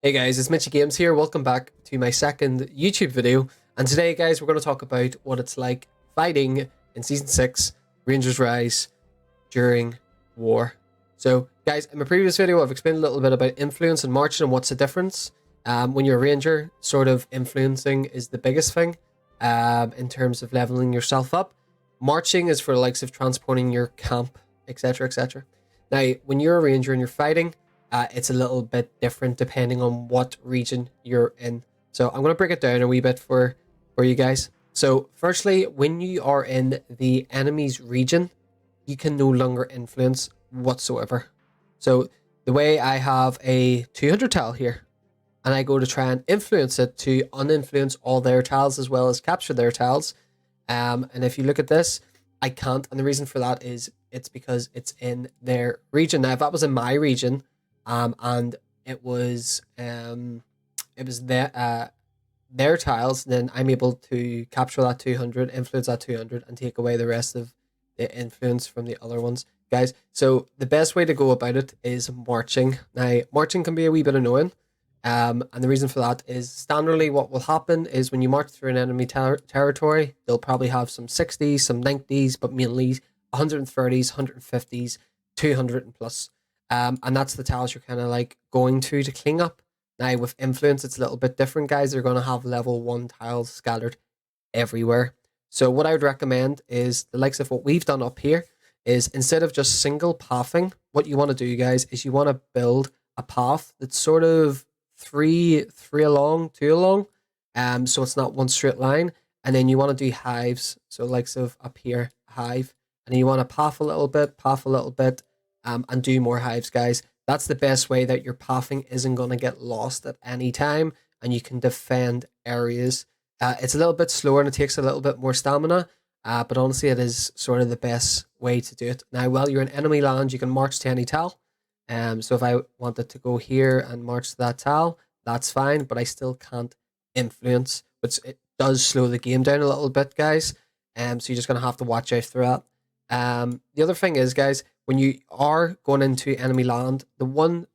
Hey guys, it's Mitchy Games here. Welcome back to my second YouTube video. And today, guys, we're going to talk about what it's like fighting in Season 6, Rangers Rise, during war. So, guys, in my previous video, I've explained a little bit about influence and marching and what's the difference. When you're a ranger, sort of influencing is the biggest thing in terms of leveling yourself up. Marching is for the likes of transporting your camp, etc., etc. Now, when you're a ranger and you're fighting, it's a little bit different depending on what region you're in. So I'm going to break it down a wee bit for you guys. So firstly, when you are in the enemy's region, you can no longer influence whatsoever. So the way I have a 200 tile here, and I go to try and influence it to uninfluence all their tiles as well as capture their tiles. And if you look at this, I can't. And the reason for that is it's because it's in their region. Now, if that was in my region, and it was their tiles, then I'm able to capture that 200, influence that 200, and take away the rest of the influence from the other ones, guys. So the best way to go about it is marching. Now, marching can be a wee bit annoying, and the reason for that is standardly what will happen is when you march through an enemy territory, they'll probably have some 60s, some 90s, but mainly 130s, 150s, 200 and plus. And that's the tiles you're kind of like going to clean up. Now with influence, it's a little bit different, guys. They're going to have level 1 tiles scattered everywhere. So what I would recommend is the likes of what we've done up here is instead of just single pathing, what you want to do, guys, is you want to build a path that's sort of three along, 2 along. So it's not one straight line. And then you want to do hives. So likes of up here, hive. And then you want to path a little bit, and do more hives, guys. That's the best way that your pathing isn't going to get lost at any time, and you can defend areas. It's a little bit slower and it takes a little bit more stamina, but honestly, it is sort of the best way to do it. Now, while you're in enemy land, you can march to any tile. So if I wanted to go here and march to that tile, that's fine, but I still can't influence, which it does slow the game down a little bit, guys. So you're just going to have to watch out for that. The other thing is, guys, when you are going into enemy land, the one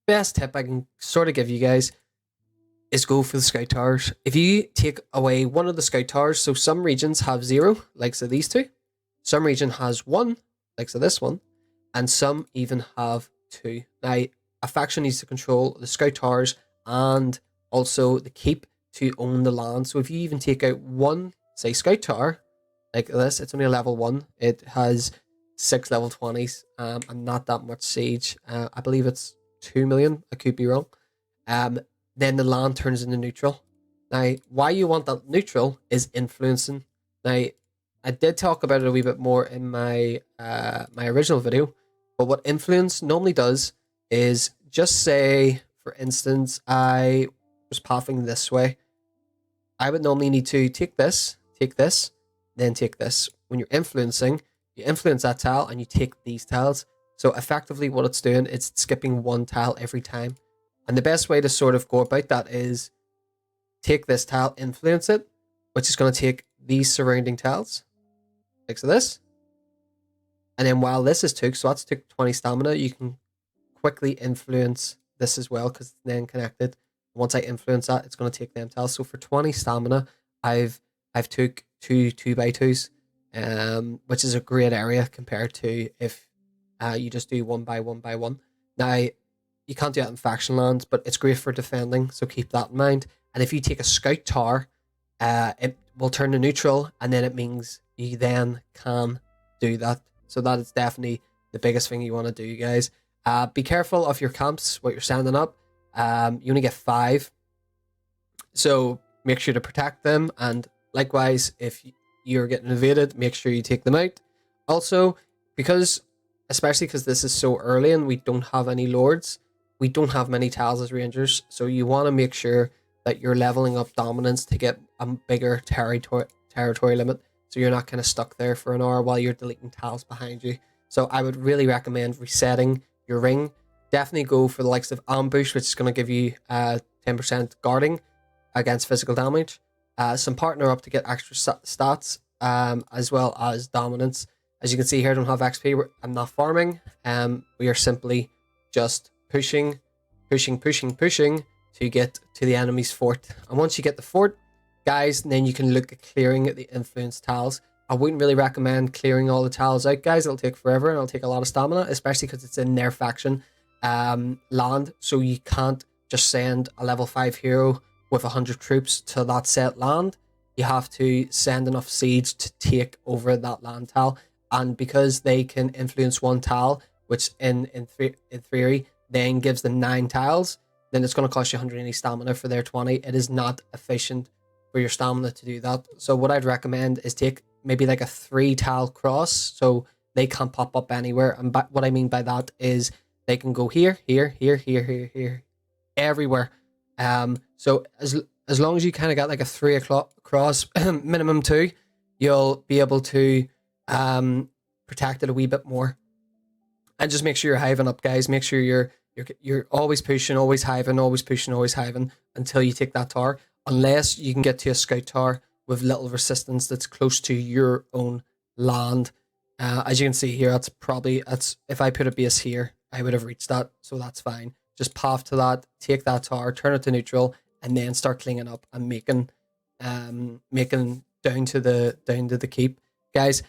best tip I can sort of give you guys is go for the scout towers. If you take away one of the scout towers, so some regions have 0, like so these two, some region has 1, like so this one, and some even have 2. Now, a faction needs to control the scout towers and also the keep to own the land. So if you even take out one, say, scout tower, like this, it's only a level 1. It has 6 level 20s and not that much siege. I believe it's 2 million. I could be wrong. Then the land turns into neutral. Now, why you want that neutral is influencing. Now, I did talk about it a wee bit more in my my original video, but what influence normally does is just say, for instance, I was pathing this way. I would normally need to take this, then take this. When you're influencing, you influence that tile and you take these tiles. So effectively what it's doing is skipping 1 tile every time. And the best way to sort of go about that is take this tile, influence it, which is going to take these surrounding tiles, like so this. And then while this is took, so that's took 20 stamina, you can quickly influence this as well because it's then connected. Once I influence that, it's going to take them tiles. So for 20 stamina, I've took 2 2x2s, which is a great area compared to if you just do 1 by 1 by 1. Now, you can't do that in faction lands, but it's great for defending, so keep that in mind. And if you take a scout tower, it will turn to neutral, and then it means you then can do that. So that is definitely the biggest thing you want to do, guys. Be careful of your camps, what you're standing up. You only get 5, so make sure to protect them, and likewise, if you're getting invaded, make sure you take them out. Also, especially because this is so early and we don't have any lords, we don't have many tiles as rangers, so you want to make sure that you're leveling up dominance to get a bigger territory limit, so you're not kind of stuck there for an hour while you're deleting tiles behind you. So I would really recommend resetting your ring. Definitely go for the likes of ambush, which is going to give you 10% guarding against physical damage. Some partner up to get extra stats, as well as dominance. As you can see here, I don't have XP. I'm not farming. We are simply just pushing to get to the enemy's fort. And once you get the fort, guys, then you can look at clearing the influence tiles. I wouldn't really recommend clearing all the tiles out, guys. It'll take forever and it'll take a lot of stamina, especially because it's in their faction land. So you can't just send a level 5 hero with 100 troops to that set land. You have to send enough siege to take over that land tile. And because they can influence one tile, which in theory then gives them 9 tiles, then it's going to cost you 180 stamina for their 20. It is not efficient for your stamina to do that. So what I'd recommend is take maybe like a 3 tile cross, so they can't pop up anywhere. And what I mean by that is they can go here, here, here, here, here, here, everywhere. So as long as you kind of got like a 3 o'clock cross, minimum 2, you'll be able to protect it a wee bit more. And just make sure you're hiving up, guys. Make sure you're always pushing, always hiving, always pushing, always hiving until you take that tower. Unless you can get to a scout tower with little resistance that's close to your own land. As you can see here, that's if I put a base here, I would have reached that, so that's fine. Just path to that, take that tower, turn it to neutral, and then start cleaning up and making down to the keep, guys.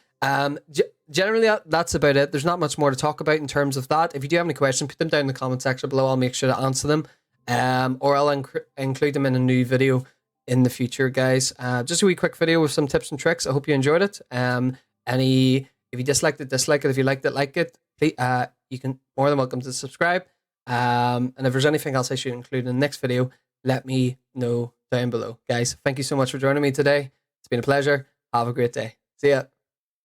Generally that's about it. There's not much more to talk about in terms of that. If you do have any questions, put them down in the comment section below. I'll make sure to answer them, or I'll include them in a new video in the future, guys. Just a wee quick video with some tips and tricks. I hope you enjoyed it. If you disliked it, dislike it. If you liked it, like it. Please, you can more than welcome to subscribe. And if there's anything else I should include in the next video, let me know down below, guys. Thank you so much for joining me today. It's been a pleasure. Have a great day. See ya.